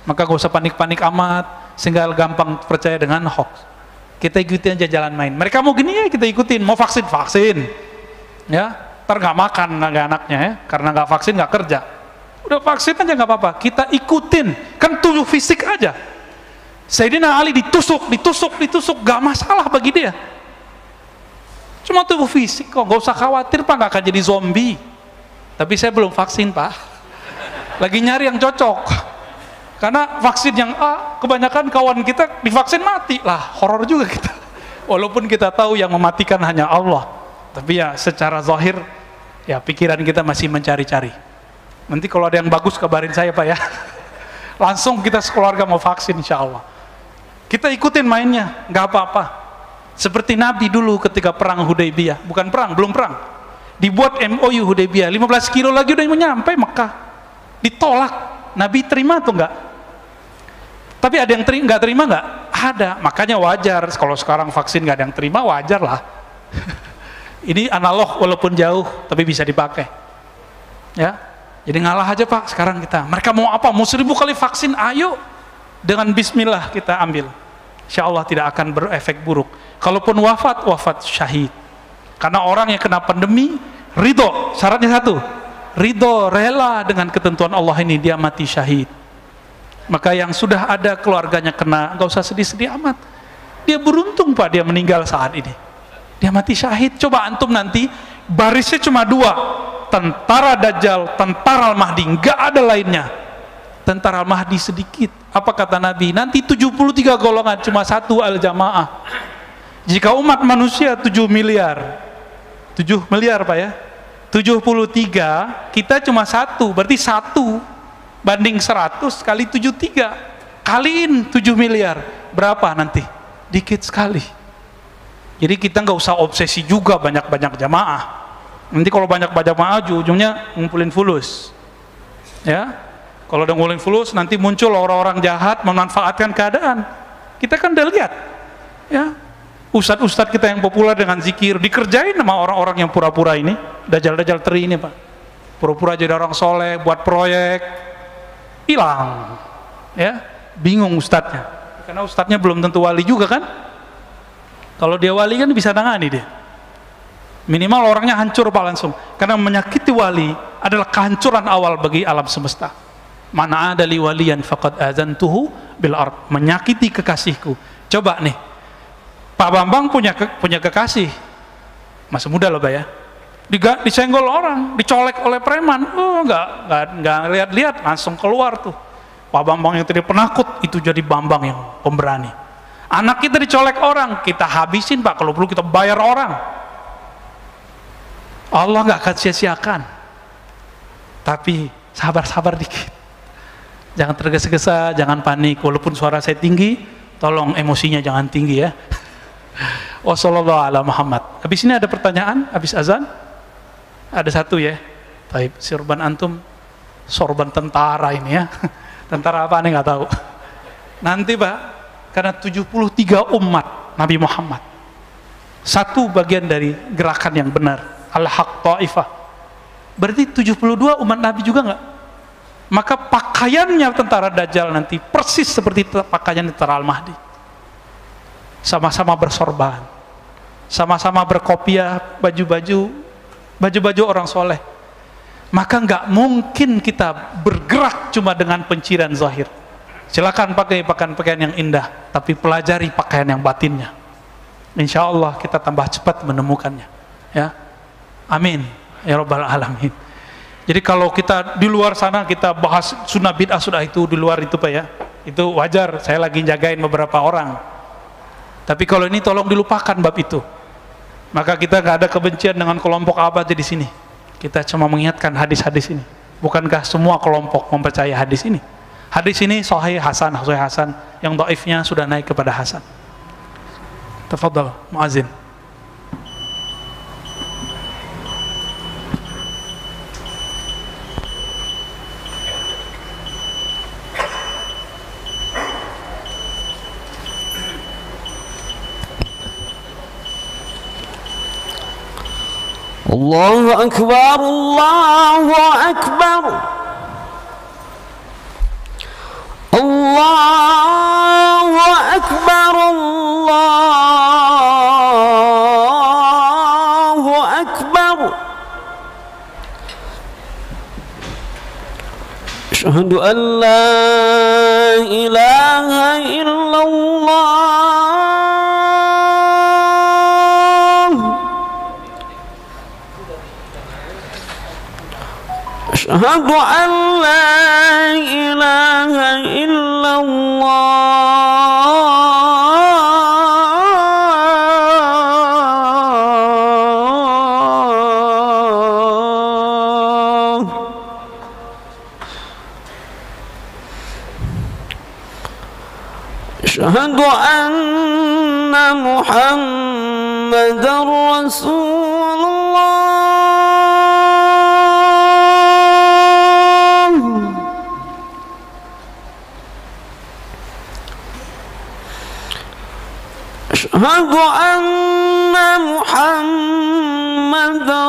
Maka gak usah panik-panik amat sehingga gampang percaya dengan hoax. Kita ikutin aja jalan main. Mereka mau gini ya kita ikutin. Mau vaksin, ya. Ntar gak makan anaknya ya, karena gak vaksin gak kerja. Udah vaksin aja gak apa-apa. Kita ikutin. Kan tubuh fisik aja. Sayyidina Ali ditusuk, gak masalah bagi dia. Cuma tubuh fisik kok, gak usah khawatir, Pak, gak akan jadi zombie. Tapi saya belum vaksin, Pak. Lagi nyari yang cocok. Karena vaksin yang A, kebanyakan kawan kita divaksin mati. Lah, horor juga kita. Walaupun kita tahu yang mematikan hanya Allah. Tapi ya secara zahir, ya pikiran kita masih mencari-cari. Nanti kalau ada yang bagus kabarin saya, Pak ya. Langsung kita sekeluarga mau vaksin insya Allah. Kita ikutin mainnya, nggak apa-apa. Seperti Nabi dulu ketika perang Hudaybiyah. Bukan perang, belum perang. Dibuat MOU Hudaybiyah, 15 kilo lagi udah nyampe Mekah. Ditolak. Nabi terima atau enggak? Tapi ada yang nggak terima nggak? Ada. Makanya wajar kalau sekarang vaksin nggak ada yang terima, wajar lah. Ini analog walaupun jauh, tapi bisa dipakai. Ya, jadi ngalah aja Pak. Sekarang kita. Mereka mau apa? Mau 1000 kali vaksin, ayo. Dengan Bismillah kita ambil. Insya Allah tidak akan berefek buruk. Kalaupun wafat, wafat syahid. Karena orang yang kena pandemi, ridho. Syaratnya satu, ridho, rela dengan ketentuan Allah ini, dia mati syahid. Maka yang sudah ada keluarganya kena, nggak usah sedih-sedih amat. Dia beruntung Pak, dia meninggal saat ini. Dia mati syahid. Coba antum nanti barisnya cuma 2, tentara Dajjal, tentara Al-Mahdi, nggak ada lainnya. Tentara Al-Mahdi sedikit. Apa kata Nabi? Nanti 73 golongan, cuma 1 al-jamaah. Jika umat manusia 7 miliar, 7 miliar Pak ya, 73, kita cuma 1, berarti 1 banding 100 kali 73, kaliin 7 miliar, berapa nanti? Dikit sekali. Jadi kita nggak usah obsesi juga banyak-banyak jamaah. Nanti kalau banyak-banyak jamaah, ujungnya ngumpulin fulus. Ya, kalau udah ngumpulin fulus, nanti muncul orang-orang jahat memanfaatkan keadaan. Kita kan udah lihat, ya. Ustadz-ustadz kita yang populer dengan zikir dikerjain sama orang-orang yang pura-pura ini, dajjal-dajjal teri ini Pak, pura-pura jadi orang soleh, buat proyek, hilang, ya, bingung ustadznya, karena ustadznya belum tentu wali juga kan. Kalau dia wali kan bisa nangani dia, minimal orangnya hancur Pak langsung, karena menyakiti wali adalah kehancuran awal bagi alam semesta. Mana ada li waliyan faqad azantuhu bil ard, menyakiti kekasihku. Coba nih, Pak Bambang punya kekasih, masih muda loh Pak ya, disenggol orang, dicolek oleh preman, nggak lihat-lihat, langsung keluar tuh. Pak Bambang yang tadi penakut, itu jadi Bambang yang pemberani. Anak kita dicolek orang, kita habisin Pak, kalau perlu kita bayar orang. Allah nggak akan sia-siakan. Tapi sabar-sabar dikit, jangan tergesa-gesa, jangan panik. Walaupun suara saya tinggi, tolong emosinya jangan tinggi ya. Wassallallahu ala Muhammad. Habis ini ada pertanyaan, habis azan ada satu ya. Baik, sorban antum sorban tentara ini ya. Tentara apa nih nggak tahu. Nanti Pak, karena 73 umat Nabi Muhammad, satu bagian dari gerakan yang benar, al-haq ta'ifah, berarti 72 umat Nabi juga nggak? Maka pakaiannya tentara Dajjal nanti persis seperti pakaian tentara Al-Mahdi. Sama-sama bersorban, sama-sama berkopiah, baju-baju orang soleh. Maka nggak mungkin kita bergerak cuma dengan penciran zahir. Silakan pakai pakaian yang indah, tapi pelajari pakaian yang batinnya. Insya Allah kita tambah cepat menemukannya. Ya, amin ya Rabbal Alamin. Jadi kalau kita di luar sana kita bahas sunnah bid'ah, sudah itu di luar itu Pak ya, itu wajar. Saya lagi jagain beberapa orang. Tapi kalau ini tolong dilupakan bab itu. Maka kita nggak ada kebencian dengan kelompok apa aja di sini. Kita cuma mengingatkan hadis-hadis ini. Bukankah semua kelompok mempercayai hadis ini? Hadis ini sahih hasan, yang dhaifnya sudah naik kepada hasan. Tafadhal muazin. Allahu Akbar, Allahu Akbar, Allahu Akbar, Allahu Akbar. Asyhadu an la ilaha illallah. أشهد أن لا إله إلا الله أشهد أن محمدا رسول الله أشهد أن محمدا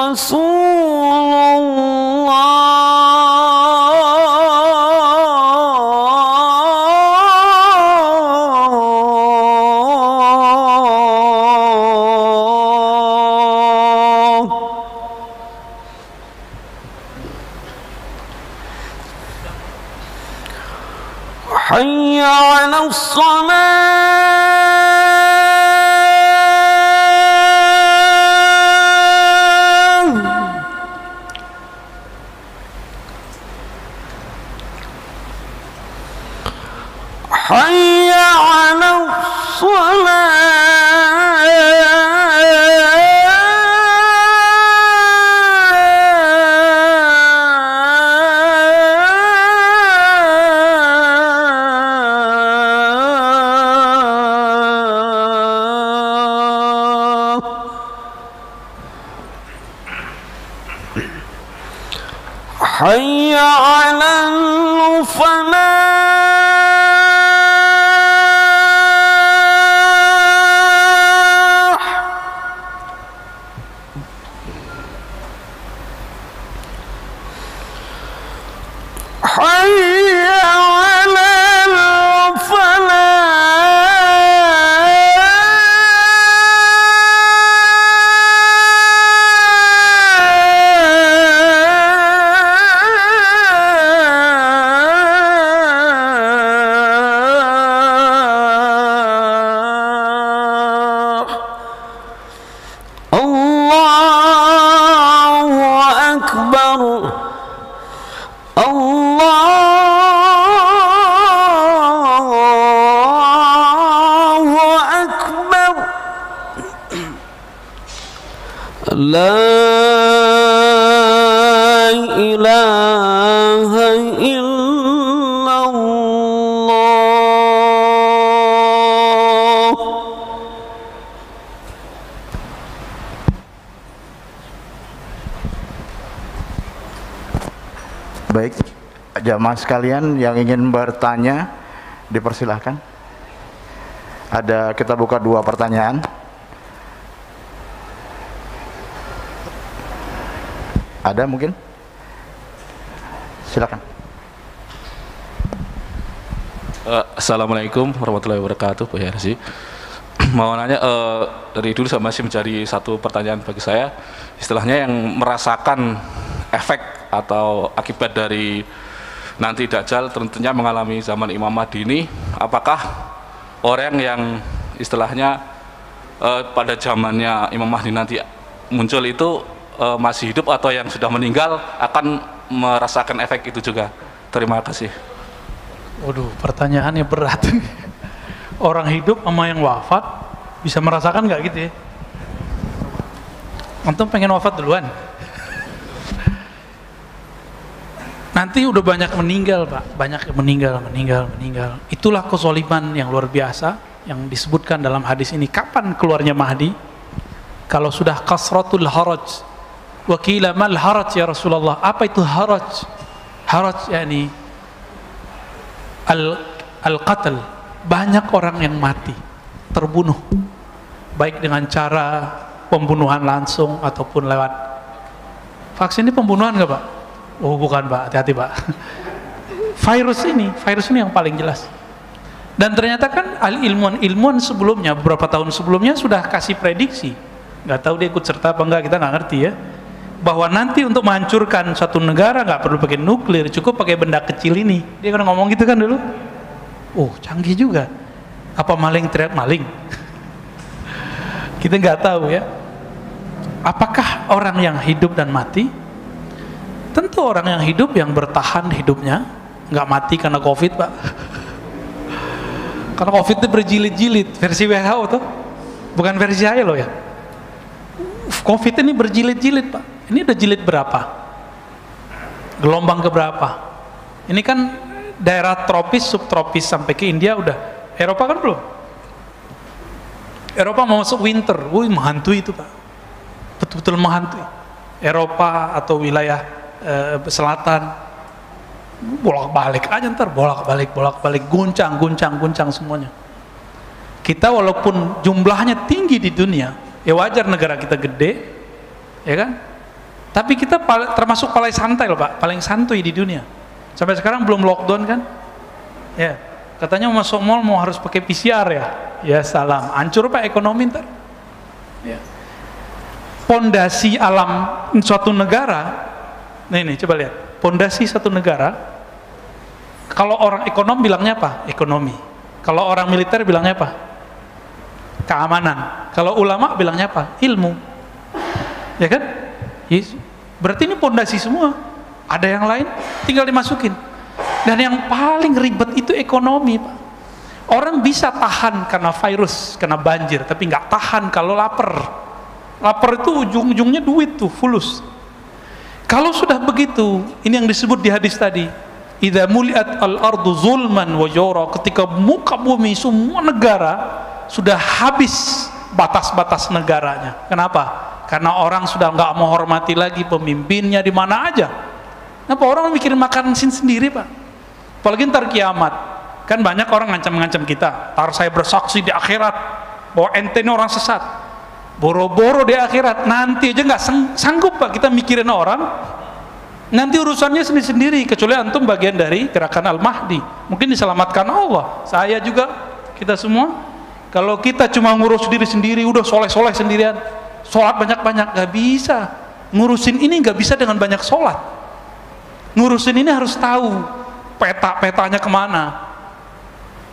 رسول الله حي على الصلاة حي على الصلاة حي على الفلاح حي على الفلاح الله أكبر الله أكبر لا إله إلا الله. Baik, jamaah sekalian yang ingin bertanya dipersilahkan. Kita buka 2 pertanyaan. Ada mungkin? Silakan. Assalamualaikum warahmatullahi wabarakatuh, Bu Yarsi. Mau nanya, dari dulu saya masih mencari satu pertanyaan bagi saya, istilahnya yang merasakan efek atau akibat dari nanti Dajjal tentunya mengalami zaman Imam Mahdi ini, apakah orang yang istilahnya pada zamannya Imam Mahdi nanti muncul itu masih hidup atau yang sudah meninggal akan merasakan efek itu juga? Terima kasih. Waduh, pertanyaannya berat. Orang hidup sama yang wafat bisa merasakan nggak gitu ya? Antum pengen wafat duluan? Nanti udah banyak meninggal, Pak. Banyak meninggal. Itulah kezaliman yang luar biasa yang disebutkan dalam hadis ini. Kapan keluarnya Mahdi? Kalau sudah kasratul haraj. Wa qila mal haraj ya Rasulullah. Apa itu haraj? Haraj yakni al-qatl. Banyak orang yang mati, terbunuh. Baik dengan cara pembunuhan langsung ataupun lewat vaksin. Ini pembunuhan nggak, Pak? Oh bukan, Pak, hati-hati, Pak. Virus ini yang paling jelas. Dan ternyata kan ilmuwan sebelumnya, beberapa tahun sebelumnya sudah kasih prediksi. Nggak tahu dia ikut serta apa enggak, kita nggak ngerti ya. Bahwa nanti untuk menghancurkan suatu negara nggak perlu pakai nuklir, cukup pakai benda kecil ini. Dia kan ngomong gitu kan dulu. Oh canggih juga. Apa maling teriak maling? Kita nggak tahu ya. Apakah orang yang hidup dan mati Tentu orang yang hidup, yang bertahan hidupnya, nggak mati karena COVID, Pak. Karena COVID itu berjilid-jilid, versi WHO tuh, bukan versi saya loh ya. COVID ini berjilid-jilid, Pak. Ini udah jilid berapa? Gelombang keberapa? Ini kan daerah tropis, subtropis sampai ke India udah. Eropa kan belum. Eropa mau masuk winter, menghantui itu, Pak. Betul-betul menghantui. Eropa atau wilayah selatan, bolak-balik aja ntar, bolak-balik, guncang semuanya. Kita walaupun jumlahnya tinggi di dunia, ya wajar negara kita gede, ya kan? Tapi kita termasuk paling santai loh, Pak, paling santuy di dunia. Sampai sekarang belum lockdown kan? Ya, katanya mau masuk mall mau harus pakai PCR ya. Ya salam, hancur Pak ekonomi ntar. Ya. Pondasi alam suatu negara, nih coba lihat, pondasi satu negara. Kalau orang ekonom bilangnya apa? Ekonomi. Kalau orang militer bilangnya apa? Keamanan. Kalau ulama bilangnya apa? Ilmu. Ya kan? Yes. Berarti ini pondasi semua. Ada yang lain tinggal dimasukin. Dan yang paling ribet itu ekonomi, Pak. Orang bisa tahan karena virus, karena banjir, tapi nggak tahan kalau lapar. Lapar itu ujung-ujungnya duit tuh, fulus. Kalau sudah begitu, ini yang disebut di hadis tadi, idza muliat al-ardu zulman wa jawra, ketika muka bumi semua negara sudah habis batas-batas negaranya. Kenapa? Karena orang sudah nggak menghormati lagi pemimpinnya di mana aja. Kenapa orang mikirin makan sendiri, Pak? Apalagi ntar kiamat. Kan banyak orang ngancam-ngancam kita, tar saya bersaksi di akhirat bahwa ente ini orang sesat. Boro-boro di akhirat, nanti aja nggak sanggup, Pak, kita mikirin orang. Nanti urusannya sendiri-sendiri, kecuali antum bagian dari gerakan Al-Mahdi, mungkin diselamatkan Allah. Saya juga, kita semua. Kalau kita cuma ngurus diri sendiri, udah soleh-soleh sendirian, sholat banyak-banyak, nggak bisa. Ngurusin ini nggak bisa dengan banyak sholat. Ngurusin ini harus tahu peta-petanya kemana.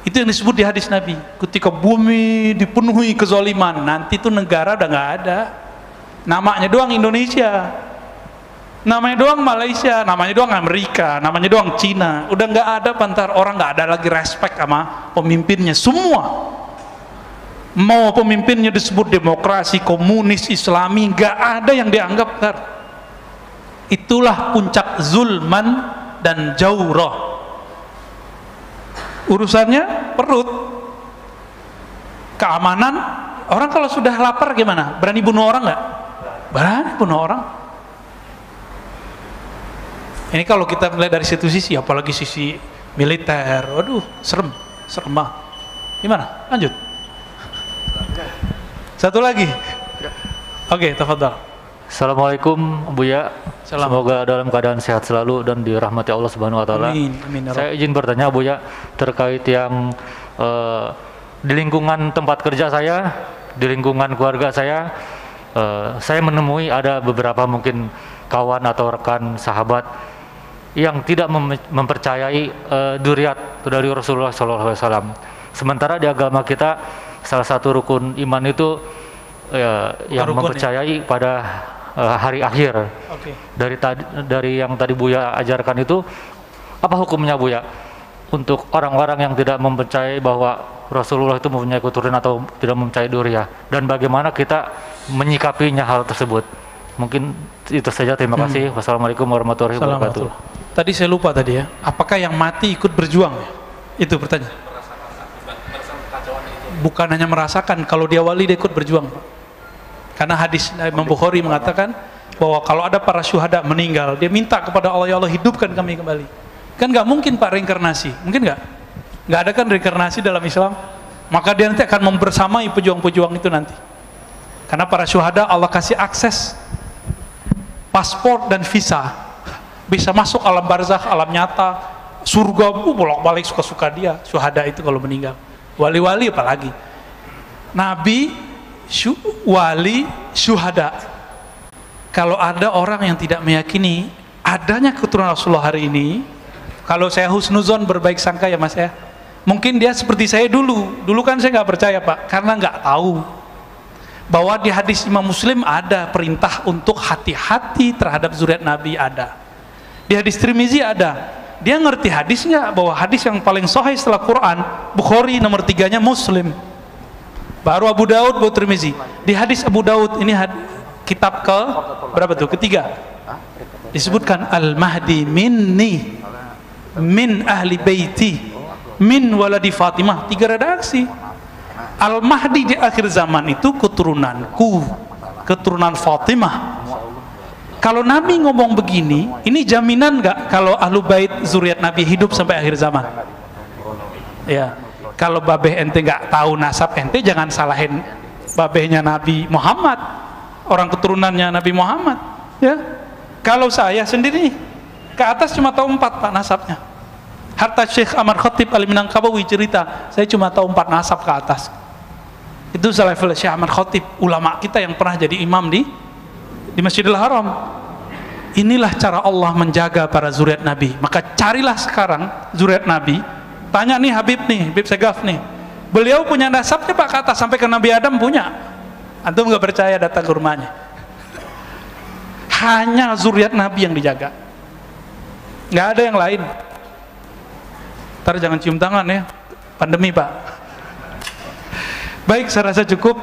Itu yang disebut di hadis Nabi, ketika bumi dipenuhi kezaliman, nanti itu negara udah nggak ada. Namanya doang Indonesia, namanya doang Malaysia, namanya doang Amerika, namanya doang Cina. Udah nggak ada, pantar orang nggak ada lagi respect sama pemimpinnya. Semua mau pemimpinnya disebut demokrasi, komunis, Islami, nggak ada yang dianggap tar. Itulah puncak zulman dan jauroh. Urusannya perut, keamanan. Orang kalau sudah lapar gimana? Berani bunuh orang nggak? Berani bunuh orang. Ini kalau kita melihat dari situ sisi, apalagi sisi militer, waduh, serem banget. Gimana? Lanjut. Satu lagi. Oke, tafadhal. Assalamualaikum Buya. Salam. Semoga dalam keadaan sehat selalu dan dirahmati Allah Subhanahu wa taala. Amin. Amin. Saya izin bertanya Buya terkait yang di lingkungan tempat kerja saya, di lingkungan keluarga saya menemui ada beberapa mungkin kawan atau rekan sahabat yang tidak mempercayai dzurriyyat dari Rasulullah SAW. Sementara di agama kita salah satu rukun iman itu yang mempercayai pada hari akhir. Okay. Dari yang tadi Buya ajarkan itu, apa hukumnya Buya untuk orang-orang yang tidak mempercayai bahwa Rasulullah itu mempunyai keturunan atau tidak mempercayai dzurriyyah, dan bagaimana kita menyikapinya hal tersebut? Mungkin itu saja, terima kasih. Wassalamualaikum warahmatullahi wabarakatuh. Tadi saya lupa tadi ya, apakah yang mati ikut berjuang? Itu pertanyaan. Bukan hanya merasakan, kalau dia wali dia ikut berjuang, Pak. Karena hadis Imam Bukhari mengatakan bahwa kalau ada para syuhada meninggal, dia minta kepada Allah, ya Allah hidupkan kami kembali. Kan nggak mungkin Pak reinkarnasi, mungkin nggak? Nggak ada kan reinkarnasi dalam Islam. Maka dia nanti akan membersamai pejuang-pejuang itu nanti. Karena para syuhada Allah kasih akses paspor dan visa, bisa masuk alam barzakh, alam nyata, surga, bolak-balik suka-suka dia. Syuhada itu kalau meninggal. Wali-wali apalagi. Nabi, wali, syuhada. Kalau ada orang yang tidak meyakini adanya keturunan Rasulullah hari ini, kalau saya husnuzon, berbaik sangka ya Mas ya, mungkin dia seperti saya dulu kan saya nggak percaya Pak, karena nggak tahu bahwa di hadis Imam Muslim ada perintah untuk hati-hati terhadap zuriat Nabi, ada. Di hadis Tirmizi ada. Dia ngerti hadisnya, bahwa hadis yang paling sahih setelah Quran Bukhari, nomor 3-nya Muslim, baru Abu Daud, baru Tirmizi. Di hadis Abu Daud ini kitab ke berapa tuh? Ketiga. Disebutkan Al-Mahdi minni, min ahli baiti, min waladi Fatimah. 3 redaksi. Al-Mahdi di akhir zaman itu keturunanku, keturunan Fatimah. Kalau Nabi ngomong begini, ini jaminan nggak kalau ahlu bait zuriat Nabi hidup sampai akhir zaman? Ya, kalau babeh ente nggak tahu nasab ente, jangan salahin babehnya Nabi Muhammad, orang keturunannya Nabi Muhammad. Ya, kalau saya sendiri ke atas cuma tahu 4 Pak nasabnya. Harta Syekh Ahmad Khatib Al-Minangkabawi cerita, saya cuma tahu 4 nasab ke atas. Itu selevel Syekh Ahmad Khatib, ulama kita yang pernah jadi imam di Masjidil Haram. Inilah cara Allah menjaga para zuriat Nabi. Maka carilah sekarang zuriat Nabi. Tanya nih Habib Segaf nih, beliau punya nasabnya Pak ke atas sampai ke Nabi Adam punya. Antum nggak percaya, datang ke rumahnya. Hanya zuriat Nabi yang dijaga, nggak ada yang lain. Ntar jangan cium tangan ya, pandemi Pak. Baik, saya rasa cukup.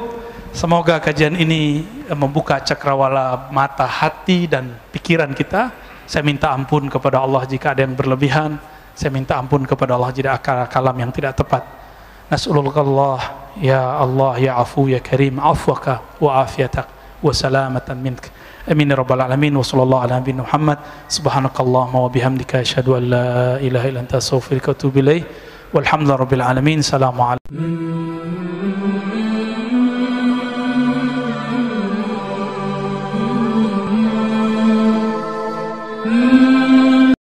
Semoga kajian ini membuka cakrawala mata hati dan pikiran kita. Saya minta ampun kepada Allah jika ada yang berlebihan. Saya minta ampun kepada Allah jika ada kalam yang tidak tepat. Nas'alullah ya Allah ya afu ya karim, afwaka wa afiyatak wa salamatan mink. Amin ya rabbal alamin. Wa sallallahu ala nabiyina Muhammad. Subhanakallahumma wa bihamdika asyhadu an la ilaha illa anta astaghfiruka wa atubu ilaik. Walhamdulillahirabbil alamin. Assalamualaikum.